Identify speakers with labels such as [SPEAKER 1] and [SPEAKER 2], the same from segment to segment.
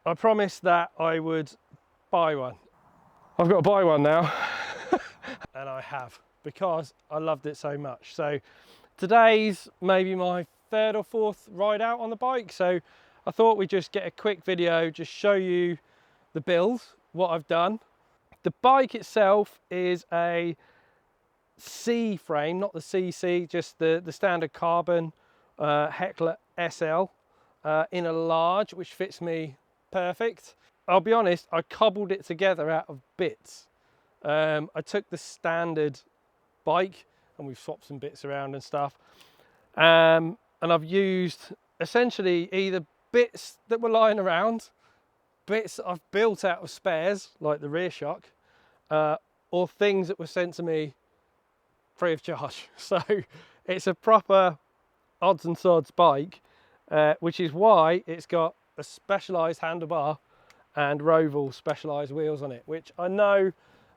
[SPEAKER 1] I promised that I would buy one. I've got to buy one now. And I have, because I loved it so much. So today's maybe my third or fourth ride out on the bike. So I thought we'd just get a quick video, just show you the build, what I've done. The bike itself is a C frame, not the CC, just the standard carbon Heckler SL in a large, which fits me perfect. I'll be honest, I cobbled it together out of bits. I took the standard bike and we've swapped some bits around and stuff. And I've used essentially either bits that were lying around, bits that I've built out of spares, like the rear shock, or things that were sent to me free of charge. So it's a proper odds and sods bike, which is why it's got a specialised handlebar and Roval specialised wheels on it, which I know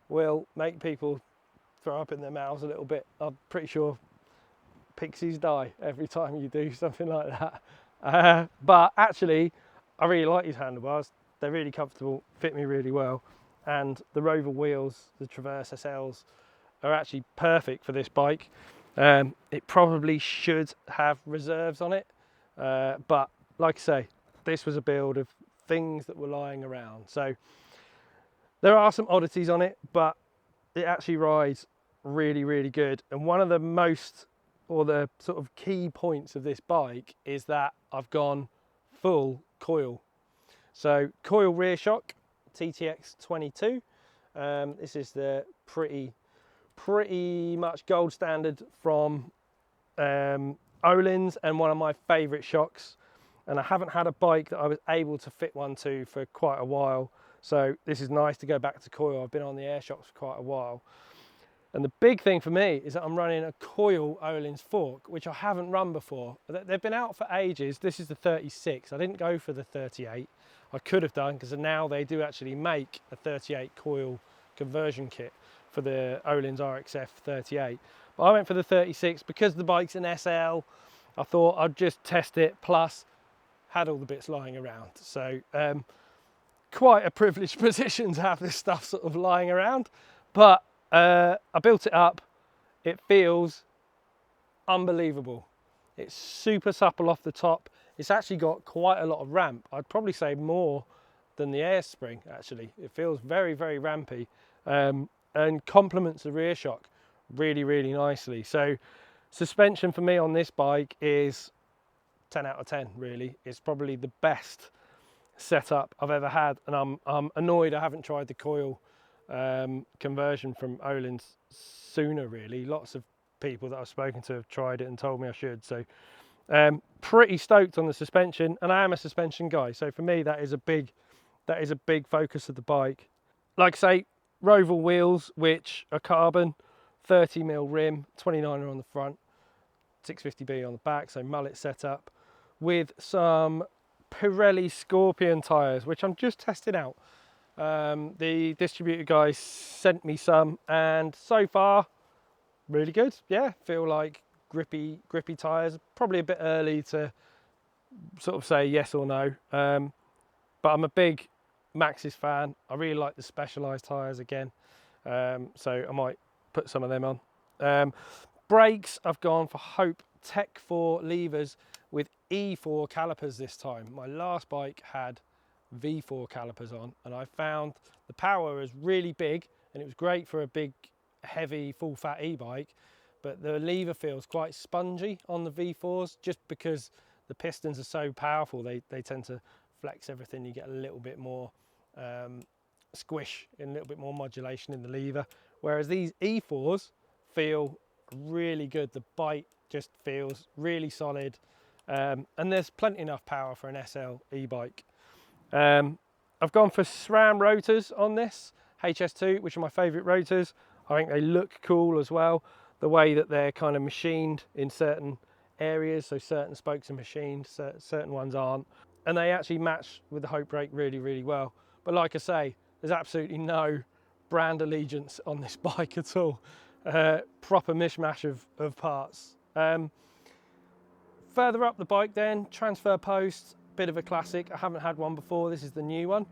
[SPEAKER 1] will make people throw up in their mouths a little bit. I'm pretty sure pixies die every time you do something like that. But actually, I really like these handlebars. They're really comfortable, fit me really well. And the Roval wheels, the Traverse SLs, are actually perfect for this bike. It probably should have reserves on it. But like I say, this was a build of things that were lying around. So there are some oddities on it, but it actually rides really, really good. And one of the most, or the sort of key points of this bike is that I've gone full coil. So coil rear shock, TTX 22. This is the pretty much gold standard from Öhlins, and one of my favourite shocks. And I haven't had a bike that I was able to fit one to for quite a while. So this is nice to go back to coil. I've been on the air shocks for quite a while. And the big thing for me is that I'm running a coil Öhlins fork, which I haven't run before. They've been out for ages. This is the 36. I didn't go for the 38. I could have done, because now they do actually make a 38 coil conversion kit for the Öhlins AXS 38. But I went for the 36 because the bike's an SL. I thought I'd just test it, plus had all the bits lying around. So quite a privileged position to have this stuff sort of lying around. But I built it up. It feels unbelievable. It's super supple off the top. It's actually got quite a lot of ramp. I'd probably say more than the air spring, actually. It feels very, very rampy, and complements the rear shock really, really nicely. So suspension for me on this bike is 10 out of 10, really. It's probably the best setup I've ever had, and I'm annoyed I haven't tried the coil conversion from Öhlins sooner, really. Lots of people that I've spoken to have tried it and told me I should. So pretty stoked on the suspension, and I am a suspension guy, so for me that is a big focus of the bike. Like I say, Roval wheels, which are carbon, 30mm rim, 29er on the front, 650B on the back, so mullet setup, with some Pirelli Scorpion tyres, which I'm just testing out. The distributor guys sent me some, and so far really good. Yeah, feel like grippy tyres. Probably a bit early to sort of say yes or no, but I'm a big Maxxis fan. I really like the specialised tyres again, so I might put some of them on. Brakes, I've gone for Hope Tech 4 levers with E4 calipers this time. My last bike had V4 calipers on, and I found the power was really big, and it was great for a big, heavy, full fat e-bike, but the lever feels quite spongy on the V4s, just because the pistons are so powerful. They tend to flex everything. You get a little bit more squish and a little bit more modulation in the lever, whereas these E4s feel really good. The bite just feels really solid, and there's plenty enough power for an SL e-bike. I've gone for SRAM rotors on this, HS2, which are my favourite rotors. I think they look cool as well, the way that they're kind of machined in certain areas, so certain spokes are machined, certain ones aren't, and they actually match with the Hope brake really, really well. But like I say, there's absolutely no brand allegiance on this bike at all. Proper mishmash of parts. Further up the bike then, transfer post, bit of a classic. I haven't had one before. This is the new one.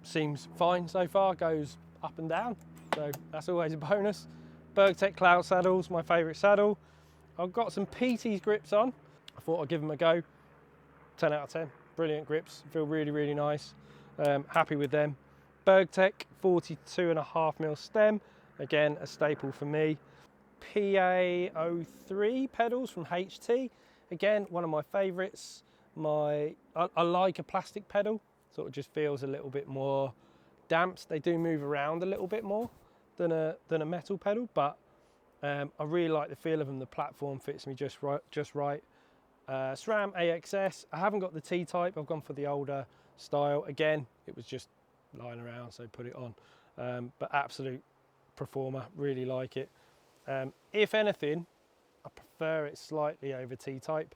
[SPEAKER 1] Seems fine so far, goes up and down, so that's always a bonus. Bergtech Cloud saddles, my favourite saddle. I've got some PT's grips on. I thought I'd give them a go. 10 out of 10, brilliant grips, feel really, really nice. Happy with them. Bergtech 42.5mm stem, again a staple for me. PA03 pedals from HT, again one of my favourites. I like a plastic pedal, sort of just feels a little bit more damped. They do move around a little bit more than a metal pedal, but I really like the feel of them. The platform fits me just right. SRAM AXS. I haven't got the T-type. I've gone for the older style. Again, it was just lying around, so put it on. But absolute performer. Really like it. If anything, I prefer it slightly over T-type.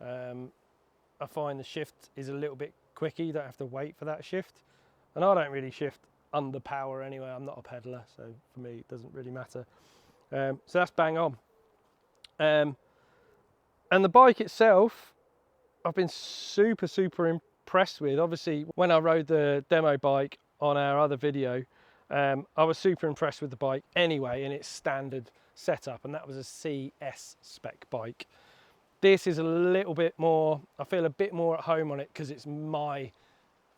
[SPEAKER 1] I find the shift is a little bit quicker. You don't have to wait for that shift. And I don't really shift under power anyway. I'm not a pedaler, so for me it doesn't really matter. So that's bang on. And the bike itself, I've been super impressed with. Obviously, when I rode the demo bike on our other video, I was super impressed with the bike anyway in its standard setup, and that was a CS spec bike. This is a little bit more, I feel a bit more at home on it because it's my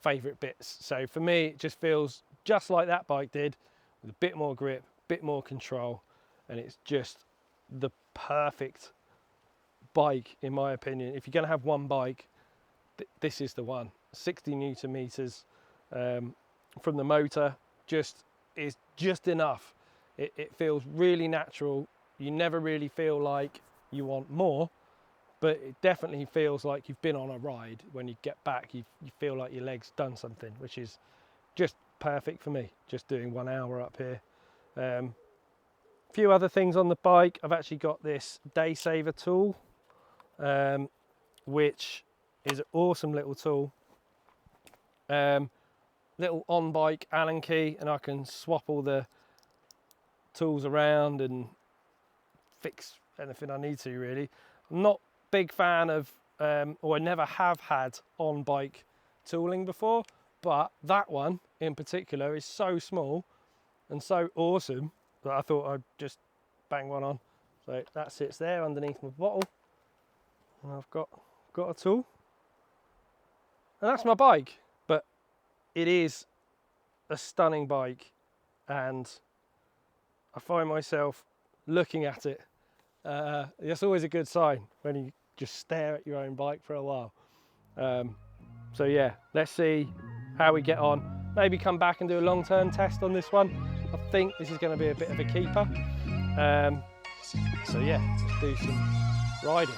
[SPEAKER 1] favourite bits. So for me, it just feels just like that bike did, with a bit more grip, bit more control, and it's just the perfect bike in my opinion. If you're going to have one bike, this is the one. 60 Newton meters from the motor is just enough. It feels really natural. You never really feel like you want more, but it definitely feels like you've been on a ride. When you get back, you feel like your leg's done something, which is just perfect for me, just doing 1 hour up here. A few other things on the bike. I've actually got this day saver tool, which is an awesome little tool. Little on bike Allen key, and I can swap all the tools around and fix anything I need to really. I'm not a big fan of, or I never have had on bike tooling before, but that one in particular is so small and so awesome that I thought I'd just bang one on. So that sits there underneath my bottle, and I've got a tool, and that's my bike. But it is a stunning bike, and I find myself looking at it. It's always a good sign when you just stare at your own bike for a while. So yeah, let's see how we get on. Maybe come back and do a long-term test on this one. I think this is going to be a bit of a keeper. So yeah, let's do some riding.